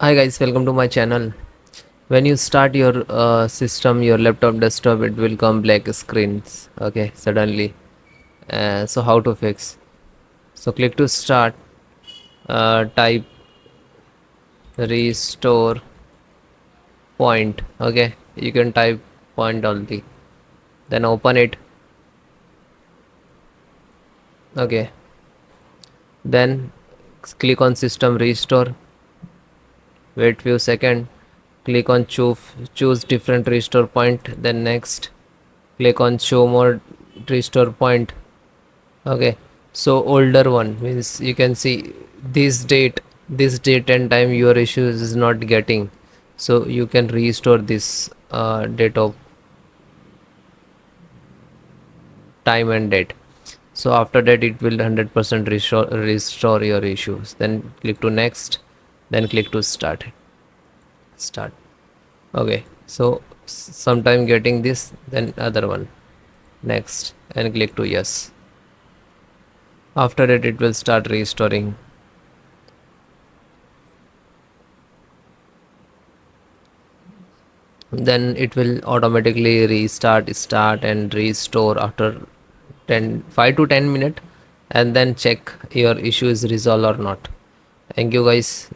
Hi guys, welcome to my channel. When you start your system, your laptop desktop, it will come black screens, okay, suddenly. So how to fix? So click to start, type restore point, okay, you can type point only, then open it, okay, then click on system restore, wait few second, click on choose different restore point, then next click on show more restore point. Okay, so older one means you can see this date and time your issues is not getting, so you can restore this date of time and date. So after that it will 100% restore your issues. Then click to next, then click to start. Okay, so sometime getting this, then other one next, and click to yes. After that it will start restoring. Then it will automatically start and restore after 5 to 10 minutes, and then check your issue is resolved or not. Thank you guys.